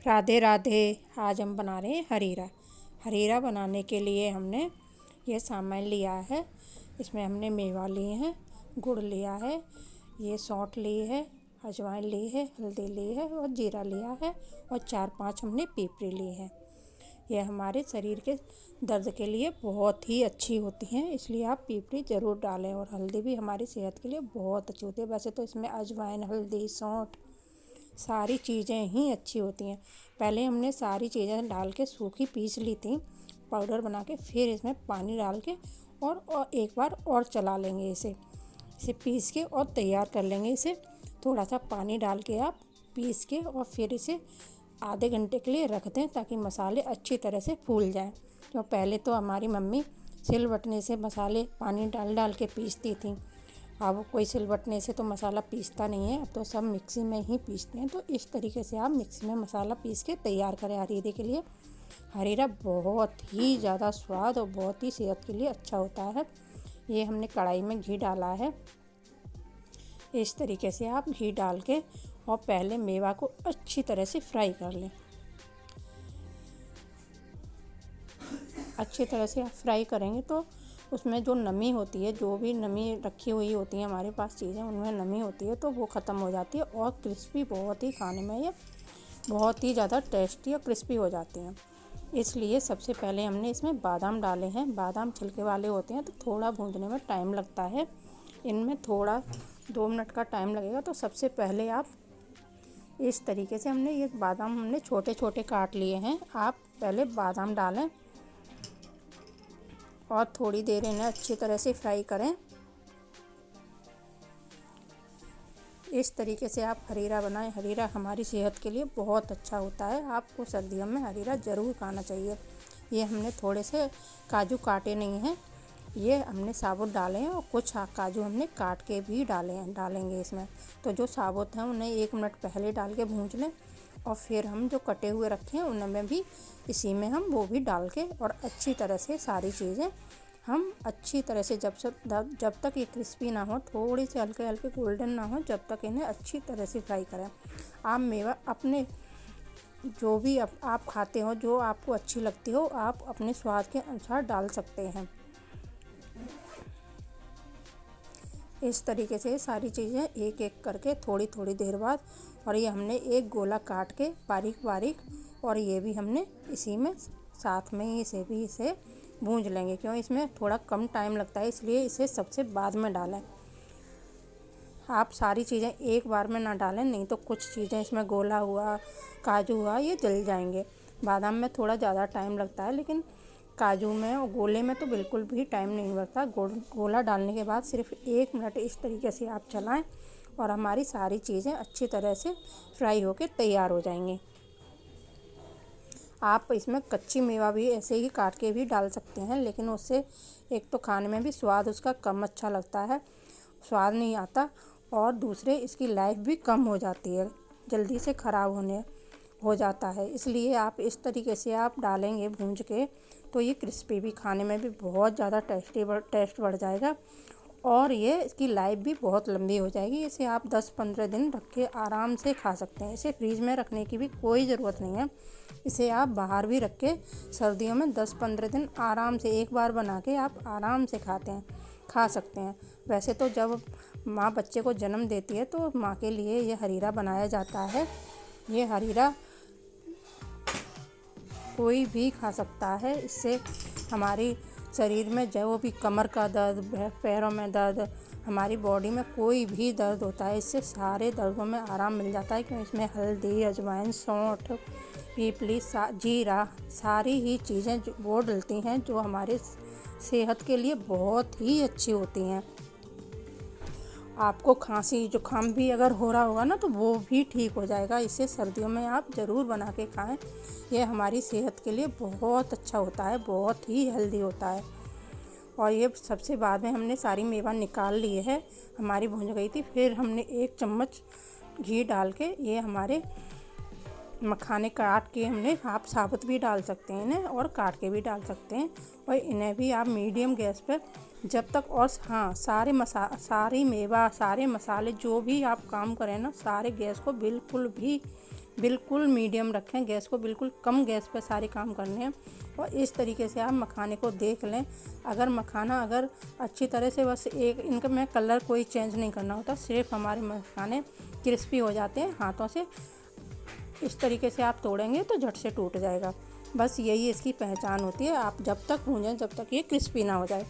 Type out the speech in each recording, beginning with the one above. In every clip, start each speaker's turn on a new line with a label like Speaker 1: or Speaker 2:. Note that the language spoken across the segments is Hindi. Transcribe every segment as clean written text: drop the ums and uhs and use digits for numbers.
Speaker 1: राधे राधे। आज हम बना रहे हैं हरीरा। हरीरा बनाने के लिए हमने ये सामान लिया है। इसमें हमने मेवा लिए हैं, गुड़ लिया है, ये सौंठ ली है, अजवाइन ली है, हल्दी ली है और जीरा लिया है और 4-5 हमने पीपरी ली है। ये हमारे शरीर के दर्द के लिए बहुत ही अच्छी होती हैं, इसलिए आप पीपरी ज़रूर डालें। और हल्दी भी हमारी सेहत के लिए बहुत अच्छी होती है। वैसे तो इसमें अजवाइन, हल्दी, सौंठ सारी चीज़ें ही अच्छी होती हैं। पहले हमने सारी चीज़ें डाल के सूखी पीस ली थी पाउडर बना के, फिर इसमें पानी डाल के और एक बार और चला लेंगे। इसे पीस के और तैयार कर लेंगे। इसे थोड़ा सा पानी डाल के आप पीस के और फिर इसे आधे घंटे के लिए रख दें ताकि मसाले अच्छी तरह से फूल जाएं। तो पहले तो हमारी मम्मी सिलबट्टे से मसाले पानी डाल डाल के पीसती थी। अब कोई सिलबट्टे से तो मसाला पीसता नहीं है, अब तो सब मिक्सी में ही पीसते हैं। तो इस तरीके से आप मिक्सी में मसाला पीस के तैयार करें हरीरे के लिए। हरीरा बहुत ही ज़्यादा स्वाद और बहुत ही सेहत के लिए अच्छा होता है। ये हमने कढ़ाई में घी डाला है। इस तरीके से आप घी डाल के और पहले मेवा को अच्छी तरह से फ्राई कर लें। अच्छी तरह से आप फ्राई करेंगे तो उसमें जो नमी होती है, जो भी नमी रखी हुई होती है हमारे पास चीज़ें, उनमें नमी होती है तो वो ख़त्म हो जाती है और क्रिस्पी बहुत ही खाने में ये बहुत ही ज़्यादा टेस्टी और क्रिस्पी हो जाती हैं। इसलिए सबसे पहले हमने इसमें बादाम डाले हैं। बादाम छिलके वाले होते हैं तो थोड़ा भूनने में टाइम लगता है, इनमें थोड़ा 2 मिनट का टाइम लगेगा। तो सबसे पहले आप इस तरीके से ये बादाम हमने छोटे छोटे काट लिए हैं। आप पहले बादाम डालें और थोड़ी देर इन्हें अच्छी तरह से फ्राई करें। इस तरीके से आप हरीरा बनाएं। हरीरा हमारी सेहत के लिए बहुत अच्छा होता है। आपको सर्दियों में हरीरा ज़रूर खाना चाहिए। ये हमने थोड़े से काजू काटे नहीं हैं, ये हमने साबुत डाले हैं और कुछ काजू हमने काट के भी डालेंगे इसमें। तो जो साबुत हैं उन्हें 1 मिनट पहले डाल के भूंज लें और फिर हम जो कटे हुए रखे हैं उनमें भी इसी में हम वो भी डाल के और अच्छी तरह से सारी चीज़ें हम अच्छी तरह से जब तक ये क्रिस्पी ना हो, थोड़ी से हल्के हल्के गोल्डन ना हो, जब तक इन्हें अच्छी तरह से फ्राई करें। आप मेवा अपने जो भी आप खाते हो, जो आपको अच्छी लगती हो, आप अपने स्वाद के अनुसार डाल सकते हैं। इस तरीके से सारी चीज़ें एक एक करके थोड़ी थोड़ी देर बाद, और ये हमने एक गोला काट के बारीक बारीक, और ये भी हमने इसी में साथ में ही इसे भूंज लेंगे। क्यों इसमें थोड़ा कम टाइम लगता है, इसलिए इसे सबसे बाद में डालें। आप सारी चीज़ें एक बार में ना डालें, नहीं तो कुछ चीज़ें इसमें गोला हुआ, काजू हुआ, ये जल जाएंगे। बादाम में थोड़ा ज़्यादा टाइम लगता है, लेकिन काजू में और गोले में तो बिल्कुल भी टाइम नहीं लगता। गोला डालने के बाद सिर्फ 1 मिनट इस तरीके से आप चलाएं और हमारी सारी चीज़ें अच्छी तरह से फ्राई होकर तैयार हो जाएंगी। आप इसमें कच्ची मेवा भी ऐसे ही काट के भी डाल सकते हैं, लेकिन उससे एक तो खाने में भी स्वाद उसका कम अच्छा लगता है, स्वाद नहीं आता, और दूसरे इसकी लाइफ भी कम हो जाती है, जल्दी से ख़राब हो जाता है। इसलिए आप इस तरीके से आप डालेंगे भूंज के तो ये क्रिस्पी भी, खाने में भी बहुत ज़्यादा टेस्ट बढ़ जाएगा और ये इसकी लाइफ भी बहुत लंबी हो जाएगी। इसे आप 10-15 दिन रख के आराम से खा सकते हैं। इसे फ्रीज में रखने की भी कोई ज़रूरत नहीं है। इसे आप बाहर भी रख के सर्दियों में 10-15 दिन आराम से एक बार बना के आप आराम से खा सकते हैं। वैसे तो जब माँ बच्चे को जन्म देती है तो माँ के लिए ये हरीरा बनाया जाता है। ये हरीरा कोई भी खा सकता है। इससे हमारी शरीर में जो भी कमर का दर्द, पैरों में दर्द, हमारी बॉडी में कोई भी दर्द होता है, इससे सारे दर्दों में आराम मिल जाता है। क्योंकि इसमें हल्दी, अजवाइन, सौंठ, पीपली, जीरा, सारी ही चीज़ें वो डलती हैं जो हमारे सेहत के लिए बहुत ही अच्छी होती हैं। आपको खांसी जुकाम भी अगर हो रहा होगा ना तो वो भी ठीक हो जाएगा। इसे सर्दियों में आप ज़रूर बना के खाएं। ये हमारी सेहत के लिए बहुत अच्छा होता है, बहुत ही हेल्दी होता है। और ये सबसे बाद में हमने सारी मेवा निकाल लिए है, हमारी भून गई थी। फिर हमने 1 चम्मच घी डाल के ये हमारे मखाने काट के हमने, आप साबुत भी डाल सकते हैं इन्हें और काट के भी डाल सकते हैं, और इन्हें भी आप मीडियम गैस पर जब तक, और हाँ, सारी मेवा, सारे मसाले जो भी आप काम करें ना, सारे गैस को बिल्कुल भी बिल्कुल मीडियम रखें, गैस को बिल्कुल कम गैस पे सारे काम करने हैं। और इस तरीके से आप मखाने को देख लें। अगर मखाना अगर अच्छी तरह से, बस एक इनका में कलर कोई चेंज नहीं करना होता, सिर्फ हमारे मखाने क्रिस्पी हो जाते हैं हाथों से। इस तरीके से आप तोड़ेंगे तो झट से टूट जाएगा। बस यही इसकी पहचान होती है। आप जब तक भूंजें जब तक ये क्रिस्पी ना हो जाए।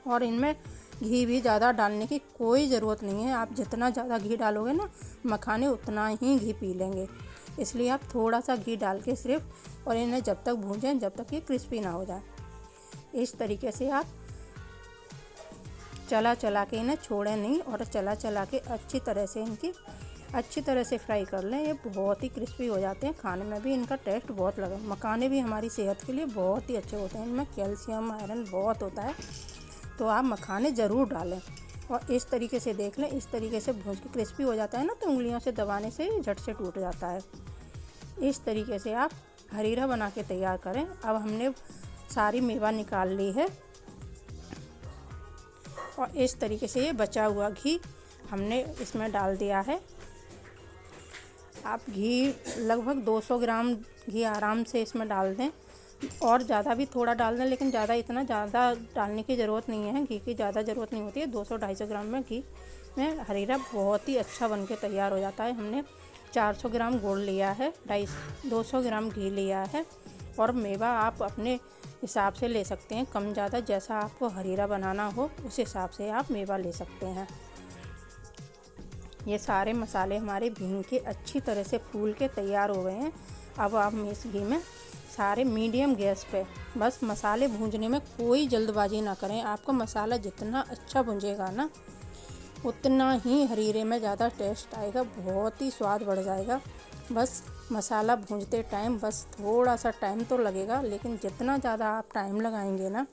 Speaker 1: और इनमें घी भी ज़्यादा डालने की कोई ज़रूरत नहीं है। आप जितना ज़्यादा घी डालोगे ना, मखाने उतना ही घी पी लेंगे। इसलिए आप थोड़ा सा घी डाल के सिर्फ, और इन्हें जब तक भूंजें जब तक ये क्रिस्पी ना हो जाए। इस तरीके से आप चला चला के इन्हें छोड़ें नहीं, और चला चला के अच्छी तरह से फ्राई कर लें। ये बहुत ही क्रिस्पी हो जाते हैं, खाने में भी इनका टेस्ट बहुत लगा। मखाने भी हमारी सेहत के लिए बहुत ही अच्छे होते हैं, इनमें कैल्शियम आयरन बहुत होता है, तो आप मखाने ज़रूर डालें। और इस तरीके से देख लें, इस तरीके से भून के क्रिस्पी हो जाता है ना, तो उंगलियों से दबाने से झट से टूट जाता है। इस तरीके से आप हरीरा बना के तैयार करें। अब हमने सारी मेवा निकाल ली है, और इस तरीके से ये बचा हुआ घी हमने इसमें डाल दिया है। आप घी लगभग 200 ग्राम घी आराम से इसमें डाल दें, और ज़्यादा भी थोड़ा डाल दें, लेकिन इतना ज़्यादा डालने की ज़रूरत नहीं है। घी की ज़्यादा ज़रूरत नहीं होती है। 200-250 ग्राम में घी में हरीरा बहुत ही अच्छा बन के तैयार हो जाता है। हमने 400 ग्राम गुड़ लिया है, 200 ग्राम घी लिया है, और मेवा आप अपने हिसाब से ले सकते हैं, कम ज़्यादा जैसा आपको हरीरा बनाना हो उस हिसाब से आप मेवा ले सकते हैं। ये सारे मसाले हमारे भीन के अच्छी तरह से फूल के तैयार हो गए हैं। अब आप इस घी में सारे मीडियम गैस पे, बस मसाले भूनने में कोई जल्दबाजी ना करें। आपका मसाला जितना अच्छा भुंजेगा ना, उतना ही हरीरे में ज़्यादा टेस्ट आएगा, बहुत ही स्वाद बढ़ जाएगा। बस मसाला भूनते टाइम बस थोड़ा सा टाइम तो लगेगा, लेकिन जितना ज़्यादा आप टाइम लगाएंगे ना,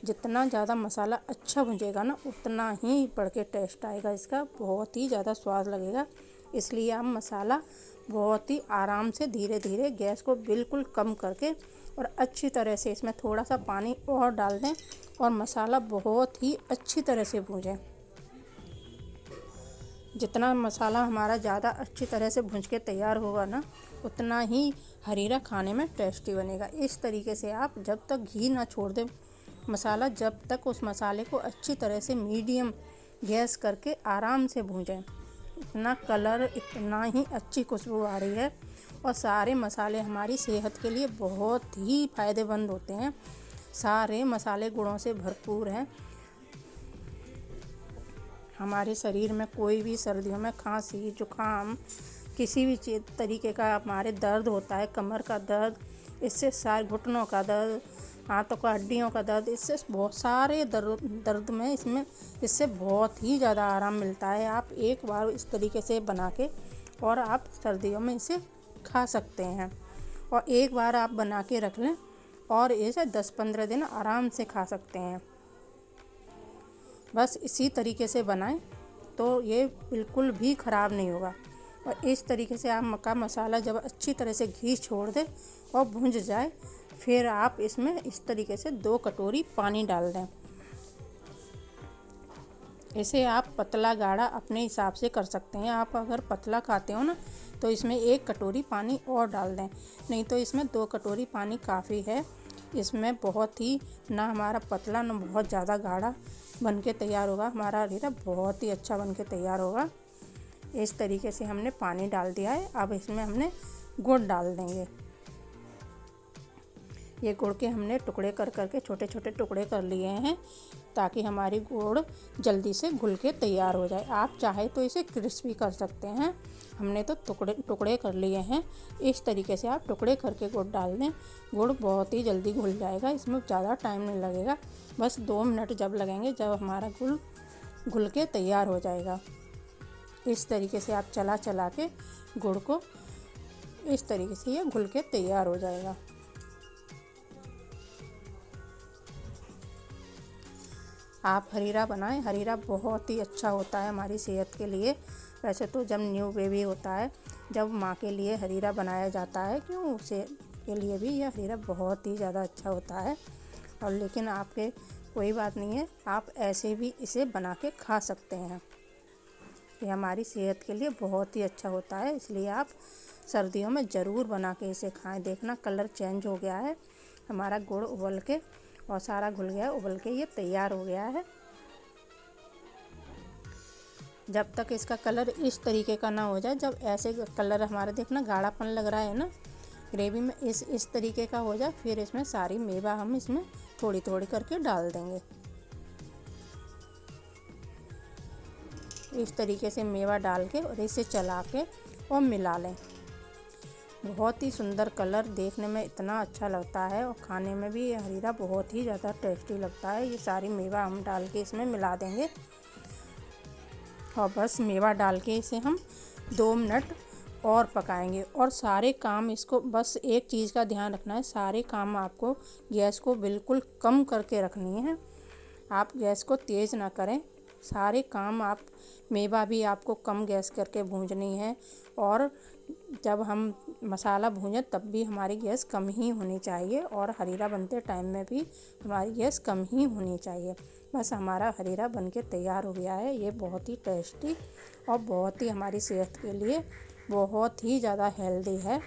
Speaker 1: जितना ज़्यादा मसाला अच्छा भुंजेगा ना, उतना ही बढ़ के टेस्ट आएगा इसका, बहुत ही ज़्यादा स्वाद लगेगा। इसलिए आप मसाला बहुत ही आराम से धीरे धीरे गैस को बिल्कुल कम करके, और अच्छी तरह से इसमें थोड़ा सा पानी और डाल दें, और मसाला बहुत ही अच्छी तरह से भूंजें। जितना मसाला हमारा ज़्यादा अच्छी तरह से भूंज के तैयार होगा ना, उतना ही हरीरा खाने में टेस्टी बनेगा। इस तरीके से आप जब तक घी ना छोड़ दें मसाला, जब तक उस मसाले को अच्छी तरह से मीडियम गैस करके आराम से भूंजें, इतना कलर, इतना ही अच्छी खुशबू आ रही है। और सारे मसाले हमारी सेहत के लिए बहुत ही फ़ायदेमंद होते हैं। सारे मसाले गुणों से भरपूर हैं। हमारे शरीर में कोई भी सर्दियों में खांसी, जुकाम, किसी भी तरीके का हमारे दर्द होता है, कमर का दर्द, इससे सारे घुटनों का दर्द, हाथों का हड्डियों का दर्द, इससे बहुत सारे दर्द में इससे बहुत ही ज़्यादा आराम मिलता है। आप एक बार इस तरीके से बना के, और आप सर्दियों में इसे खा सकते हैं। और एक बार आप बना के रख लें, और इसे 10-15 दिन आराम से खा सकते हैं। बस इसी तरीके से बनाएं तो ये बिल्कुल भी ख़राब नहीं होगा। और इस तरीके से आप मक्का मसाला जब अच्छी तरह से घी छोड़ दे और भुंज जाए, फिर आप इसमें इस तरीके से 2 कटोरी पानी डाल दें। इसे आप पतला गाढ़ा अपने हिसाब से कर सकते हैं। आप अगर पतला खाते हो ना, तो इसमें 1 कटोरी पानी और डाल दें, नहीं तो इसमें 2 कटोरी पानी काफ़ी है। इसमें बहुत ही ना हमारा पतला ना बहुत ज़्यादा गाढ़ा बन के तैयार होगा। हमारा हरीरा बहुत ही अच्छा बन के तैयार होगा। इस तरीके से हमने पानी डाल दिया है। अब इसमें हमने गुड़ डाल देंगे। ये गुड़ के हमने टुकड़े कर करके छोटे छोटे टुकड़े कर लिए हैं, ताकि हमारी गुड़ जल्दी से घुल के तैयार हो जाए। आप चाहे तो इसे क्रिस्पी कर सकते हैं, हमने तो टुकड़े कर लिए हैं। इस तरीके से आप टुकड़े करके गुड़ डाल दें। गुड़ बहुत ही जल्दी घुल जाएगा, इसमें ज़्यादा टाइम नहीं लगेगा। बस 2 मिनट जब लगेंगे, जब हमारा गुड़ घुल के तैयार हो जाएगा। इस तरीके से आप चला चला के गुड़ को, इस तरीके से ये घुल के तैयार हो जाएगा। आप हरीरा बनाएं। हरीरा बहुत ही अच्छा होता है हमारी सेहत के लिए। वैसे तो जब न्यू बेबी होता है, जब माँ के लिए हरीरा बनाया जाता है, क्यों उसे के लिए भी यह हरीरा बहुत ही ज़्यादा अच्छा होता है। और लेकिन आपके कोई बात नहीं है, आप ऐसे भी इसे बना के खा सकते हैं। ये हमारी सेहत के लिए बहुत ही अच्छा होता है, इसलिए आप सर्दियों में ज़रूर बना के इसे खाएं। देखना कलर चेंज हो गया है, हमारा गुड़ उबल के और सारा घुल गया, उबल के ये तैयार हो गया है। जब तक इसका कलर इस तरीके का ना हो जाए, जब ऐसे कलर हमारा देखना गाढ़ापन लग रहा है ना ग्रेवी में, इस तरीके का हो जाए, फिर इसमें सारी मेवा हम इसमें थोड़ी थोड़ी करके डाल देंगे। इस तरीके से मेवा डाल के और इसे चला के और मिला लें। बहुत ही सुंदर कलर, देखने में इतना अच्छा लगता है और खाने में भी ये हरीरा बहुत ही ज़्यादा टेस्टी लगता है। ये सारी मेवा हम डाल के इसमें मिला देंगे और बस मेवा डाल के इसे हम 2 मिनट और पकाएंगे। और सारे काम इसको, बस एक चीज़ का ध्यान रखना है, सारे काम आपको गैस को बिल्कुल कम करके रखनी है। आप गैस को तेज़ ना करें, सारे काम आप, मेवा भी आपको कम गैस करके भूंजनी है। और जब हम मसाला भूंजें तब भी हमारी गैस कम ही होनी चाहिए और हरीरा बनते टाइम में भी हमारी गैस कम ही होनी चाहिए। बस हमारा हरीरा बनके तैयार हो गया है। ये बहुत ही टेस्टी और बहुत ही हमारी सेहत के लिए बहुत ही ज़्यादा हेल्दी है।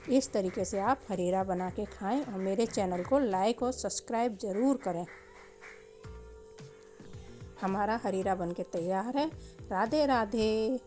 Speaker 1: इस तरीके से आप हरीरा बना के खाएं और मेरे चैनल को लाइक और सब्सक्राइब ज़रूर करें। हमारा हरीरा बनके तैयार है। राधे राधे।